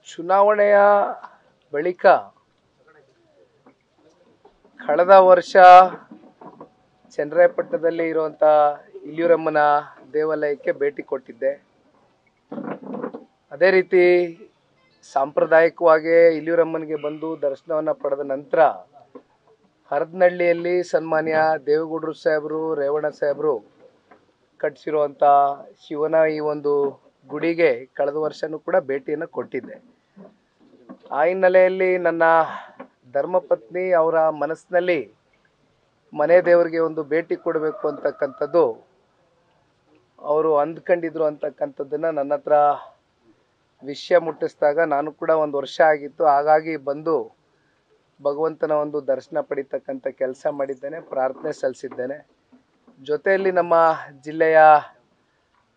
ಚುನಾವಣೆಯ ಬಳಿಕ ಕಳೆದ ವರ್ಷ ಚನ್ನರಾಯಪಟ್ಟಣದಲ್ಲಿ ಇರುವಂಥ ಇಲ್ಲಿಯೂರಮ್ಮನ ದೇವಾಲಯಕ್ಕೆ ಭೇಟಿ ಕೊಟ್ಟಿದ್ದೆ. ಅದೇ ರೀತಿ ಸಾಂಪ್ರದಾಯಿಕವಾಗಿ ಇಲ್ಲಿಯೂರಮ್ಮನಿಗೆ ಬಂದು ದರ್ಶನವನ್ನು ಪಡೆದ ನಂತರ ಹರದನಹಳ್ಳಿಯಲ್ಲಿ ಸನ್ಮಾನ್ಯ ದೇವೇಗೌಡರು ಸಾಹೇಬರು, ರೇವಣ್ಣ ಸಾಹೇಬರು ಕಟ್ಟಿಸಿರುವಂಥ ಶಿವನ ಈ ಒಂದು ಗುಡಿಗೆ ಕಳೆದ ವರ್ಷನೂ ಕೂಡ ಭೇಟಿಯನ್ನು ಕೊಟ್ಟಿದ್ದೆ. ಆ ಹಿನ್ನೆಲೆಯಲ್ಲಿ ನನ್ನ ಧರ್ಮಪತ್ನಿ ಅವರ ಮನಸ್ಸಿನಲ್ಲಿ ಮನೆ ದೇವರಿಗೆ ಒಂದು ಭೇಟಿ ಕೊಡಬೇಕು ಅಂತಕ್ಕಂಥದ್ದು ಅವರು ಅಂದ್ಕೊಂಡಿದ್ರು ಅಂತಕ್ಕಂಥದ್ದನ್ನು ನನ್ನ ಹತ್ರ ವಿಷಯ ಮುಟ್ಟಿಸಿದಾಗ ನಾನು ಕೂಡ ಒಂದು ವರ್ಷ ಆಗಿತ್ತು, ಹಾಗಾಗಿ ಬಂದು ಭಗವಂತನ ಒಂದು ದರ್ಶನ ಪಡಿತಕ್ಕಂಥ ಕೆಲಸ ಮಾಡಿದ್ದೇನೆ, ಪ್ರಾರ್ಥನೆ ಸಲ್ಲಿಸಿದ್ದೇನೆ. ಜೊತೆಯಲ್ಲಿ ನಮ್ಮ ಜಿಲ್ಲೆಯ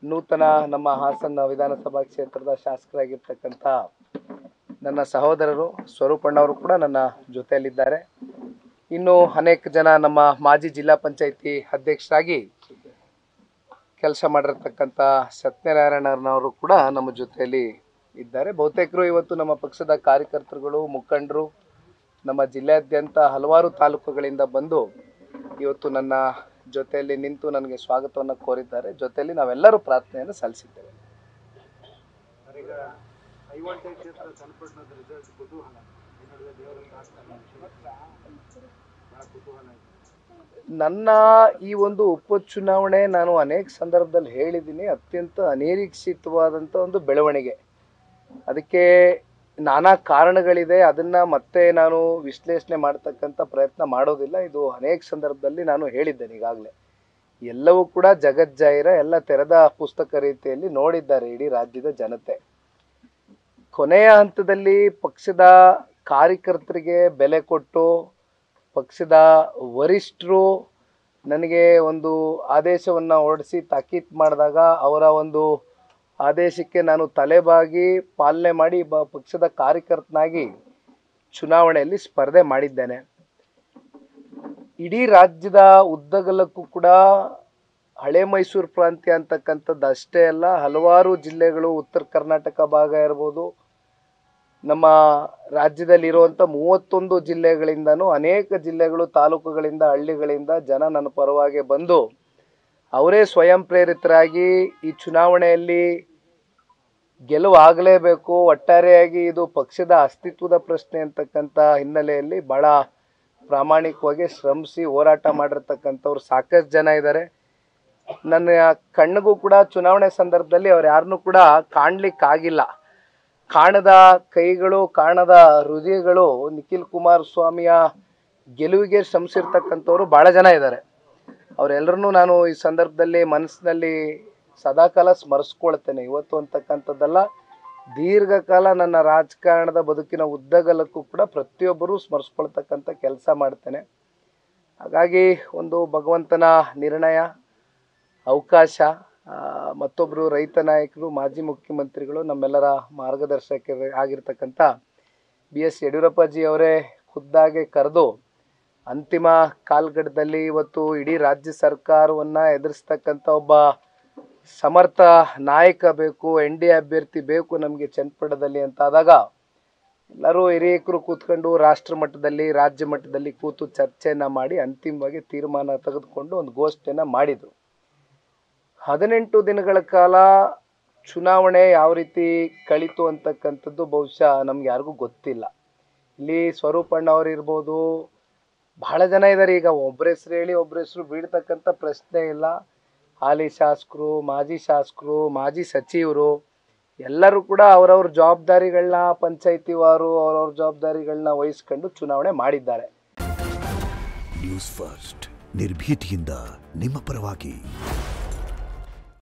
ನೂತನ ನಮ್ಮ ಹಾಸನ ವಿಧಾನಸಭಾ ಕ್ಷೇತ್ರದ ಶಾಸಕರಾಗಿರ್ತಕ್ಕಂಥ ನನ್ನ ಸಹೋದರರು ಸ್ವರೂಪಣ್ಣವರು ಕೂಡ ನನ್ನ ಜೊತೆಯಲ್ಲಿದ್ದಾರೆ. ಇನ್ನು ಅನೇಕ ಜನ ನಮ್ಮ ಮಾಜಿ ಜಿಲ್ಲಾ ಪಂಚಾಯಿತಿ ಅಧ್ಯಕ್ಷರಾಗಿ ಕೆಲಸ ಮಾಡಿರ್ತಕ್ಕಂಥ ಸತ್ಯನಾರಾಯಣನವರು ಕೂಡ ನಮ್ಮ ಜೊತೆಯಲ್ಲಿ ಇದ್ದಾರೆ. ಬಹುತೇಕರು ಇವತ್ತು ನಮ್ಮ ಪಕ್ಷದ ಕಾರ್ಯಕರ್ತರುಗಳು, ಮುಖಂಡರು ನಮ್ಮ ಜಿಲ್ಲೆಯಾದ್ಯಂತ ಹಲವಾರು ತಾಲೂಕುಗಳಿಂದ ಬಂದು ಇವತ್ತು ನನ್ನ ಜೊತೆಯಲ್ಲಿ ನಿಂತು ನನಗೆ ಸ್ವಾಗತವನ್ನು ಕೋರಿದ್ದಾರೆ. ಜೊತೆಯಲ್ಲಿ ನಾವೆಲ್ಲರೂ ಪ್ರಾರ್ಥನೆಯನ್ನು ಸಲ್ಲಿಸಿದ್ದೇವೆ. ನನ್ನ ಈ ಒಂದು ಉಪಚುನಾವಣೆ ನಾನು ಅನೇಕ ಸಂದರ್ಭದಲ್ಲಿ ಹೇಳಿದ್ದೀನಿ, ಅತ್ಯಂತ ಅನಿರೀಕ್ಷಿತವಾದಂಥ ಒಂದು ಬೆಳವಣಿಗೆ. ಅದಕ್ಕೆ ನಾನಾ ಕಾರಣಗಳಿದೆ, ಅದನ್ನು ಮತ್ತೆ ನಾನು ವಿಶ್ಲೇಷಣೆ ಮಾಡ್ತಕ್ಕಂಥ ಪ್ರಯತ್ನ ಮಾಡೋದಿಲ್ಲ. ಇದು ಅನೇಕ ಸಂದರ್ಭದಲ್ಲಿ ನಾನು ಹೇಳಿದ್ದೇನೆ ಈಗಾಗಲೇ. ಎಲ್ಲವೂ ಕೂಡ ಜಗಜ್ಜಾಹಿರ, ಎಲ್ಲ ತೆರೆದ ಪುಸ್ತಕ ರೀತಿಯಲ್ಲಿ ನೋಡಿದ್ದಾರೆ ಇಡೀ ರಾಜ್ಯದ ಜನತೆ. ಕೊನೆಯ ಹಂತದಲ್ಲಿ ಪಕ್ಷದ ಕಾರ್ಯಕರ್ತರಿಗೆ ಬೆಲೆ ಕೊಟ್ಟು ಪಕ್ಷದ ವರಿಷ್ಠರು ನನಗೆ ಒಂದು ಆದೇಶವನ್ನು ಹೊರಡಿಸಿ ತಾಕೀತು ಮಾಡಿದಾಗ ಅವರ ಒಂದು ಆದೇಶಕ್ಕೆ ನಾನು ತಲೆಬಾಗಿ ಪಾಲನೆ ಮಾಡಿ ಪಕ್ಷದ ಕಾರ್ಯಕರ್ತನಾಗಿ ಚುನಾವಣೆಯಲ್ಲಿ ಸ್ಪರ್ಧೆ ಮಾಡಿದ್ದೇನೆ. ಇಡೀ ರಾಜ್ಯದ ಉದ್ದಗಲಕ್ಕೂ ಕೂಡ ಹಳೆ ಮೈಸೂರು ಪ್ರಾಂತ್ಯ ಅಂತಕ್ಕಂಥದ್ದು ಅಷ್ಟೇ ಅಲ್ಲ, ಹಲವಾರು ಜಿಲ್ಲೆಗಳು, ಉತ್ತರ ಕರ್ನಾಟಕ ಭಾಗ ಇರ್ಬೋದು, ನಮ್ಮ ರಾಜ್ಯದಲ್ಲಿರುವಂಥ 31 ಜಿಲ್ಲೆಗಳಿಂದನೂ ಅನೇಕ ಜಿಲ್ಲೆಗಳು, ತಾಲೂಕುಗಳಿಂದ, ಹಳ್ಳಿಗಳಿಂದ ಜನ ನನ್ನ ಪರವಾಗಿ ಬಂದು ಅವರೇ ಸ್ವಯಂ ಪ್ರೇರಿತರಾಗಿ ಈ ಚುನಾವಣೆಯಲ್ಲಿ ಗೆಲುವಾಗಲೇಬೇಕು, ಒಟ್ಟಾರೆಯಾಗಿ ಇದು ಪಕ್ಷದ ಅಸ್ತಿತ್ವದ ಪ್ರಶ್ನೆ ಅಂತಕ್ಕಂಥ ಹಿನ್ನೆಲೆಯಲ್ಲಿ ಭಾಳ ಪ್ರಾಮಾಣಿಕವಾಗಿ ಶ್ರಮಿಸಿ ಹೋರಾಟ ಮಾಡಿರ್ತಕ್ಕಂಥವ್ರು ಸಾಕಷ್ಟು ಜನ ಇದ್ದಾರೆ. ನನ್ನ ಕಣ್ಣಿಗೂ ಕೂಡ ಚುನಾವಣೆ ಸಂದರ್ಭದಲ್ಲಿ ಅವ್ರು ಯಾರನ್ನೂ ಕೂಡ ಕಾಣಲಿಕ್ಕಾಗಿಲ್ಲ. ಕಾಣದ ಕೈಗಳು, ಕಾಣದ ಹೃದಯಗಳು ನಿಖಿಲ್ ಕುಮಾರಸ್ವಾಮಿಯ ಗೆಲುವಿಗೆ ಶ್ರಮಿಸಿರ್ತಕ್ಕಂಥವ್ರು ಭಾಳ ಜನ ಇದ್ದಾರೆ. ಅವರೆಲ್ಲರನ್ನೂ ನಾನು ಈ ಸಂದರ್ಭದಲ್ಲಿ ಮನಸ್ಸಿನಲ್ಲಿ ಸದಾಕಾಲ ಸ್ಮರಿಸ್ಕೊಳ್ತೇನೆ. ಇವತ್ತು ಅಂತಕ್ಕಂಥದ್ದಲ್ಲ, ದೀರ್ಘಕಾಲ ನನ್ನ ರಾಜಕಾರಣದ ಬದುಕಿನ ಉದ್ದಗಲಕ್ಕೂ ಕೂಡ ಪ್ರತಿಯೊಬ್ಬರೂ ಸ್ಮರಿಸ್ಕೊಳ್ತಕ್ಕಂಥ ಕೆಲಸ ಮಾಡ್ತೇನೆ. ಹಾಗಾಗಿ ಒಂದು ಭಗವಂತನ ನಿರ್ಣಯ, ಅವಕಾಶ, ಮತ್ತೊಬ್ಬರು ರೈತ ನಾಯಕರು, ಮಾಜಿ ಮುಖ್ಯಮಂತ್ರಿಗಳು, ನಮ್ಮೆಲ್ಲರ ಮಾರ್ಗದರ್ಶಕರು ಆಗಿರ್ತಕ್ಕಂಥ BS ಯಡಿಯೂರಪ್ಪಾಜಿ ಅವರೇ ಖುದ್ದಾಗಿ ಕರೆದು ಅಂತಿಮ ಕಾಲ್ಗಡದಲ್ಲಿ ಇವತ್ತು ಇಡೀ ರಾಜ್ಯ ಸರ್ಕಾರವನ್ನು ಎದುರಿಸ್ತಕ್ಕಂಥ ಒಬ್ಬ ಸಮರ್ಥ ನಾಯಕ ಬೇಕು, NDA ಅಭ್ಯರ್ಥಿ ಬೇಕು ನಮಗೆ ಚನ್ನಪಟ್ಟಣದಲ್ಲಿ ಅಂತಾದಾಗ ಎಲ್ಲರೂ ಹಿರಿಯಕರು ಕೂತ್ಕೊಂಡು ರಾಷ್ಟ್ರ ಮಟ್ಟದಲ್ಲಿ, ರಾಜ್ಯ ಮಟ್ಟದಲ್ಲಿ ಕೂತು ಚರ್ಚೆಯನ್ನು ಮಾಡಿ ಅಂತಿಮವಾಗಿ ತೀರ್ಮಾನ ತೆಗೆದುಕೊಂಡು ಒಂದು ಗೋಷ್ಠಿಯನ್ನು ಮಾಡಿದರು. 18 ದಿನಗಳ ಕಾಲ ಚುನಾವಣೆ ಯಾವ ರೀತಿ ಕಳೀತು ಅಂತಕ್ಕಂಥದ್ದು ಬಹುಶಃ ನಮ್ಗೆ ಯಾರಿಗೂ ಗೊತ್ತಿಲ್ಲ. ಇಲ್ಲಿ ಸ್ವರೂಪಣ್ಣ ಅವರು ಇರ್ಬೋದು, ಬಹಳ ಜನ ಇದ್ದಾರೆ. ಈಗ ಒಬ್ಬರ ಹೆಸರು ಹೇಳಿ ಒಬ್ಬರ ಹೆಸರು ಬೀಳ್ತಕ್ಕಂಥ ಪ್ರಶ್ನೆ ಇಲ್ಲ. ಹಾಲಿ ಶಾಸಕರು, ಮಾಜಿ ಶಾಸಕರು, ಮಾಜಿ ಸಚಿವರು ಎಲ್ಲರೂ ಕೂಡ ಅವರವ್ರ ಜವಾಬ್ದಾರಿಗಳನ್ನ ಪಂಚಾಯಿತಿವಾರು ಅವರವ್ರ ಜವಾಬ್ದಾರಿಗಳನ್ನ ವಹಿಸ್ಕೊಂಡು ಚುನಾವಣೆ ಮಾಡಿದ್ದಾರೆ. ನ್ಯೂಸ್ ಫಸ್ಟ್ ನಿರ್ಭೀತಿಯಿಂದ ನಿಮ್ಮ ಪರವಾಗಿ.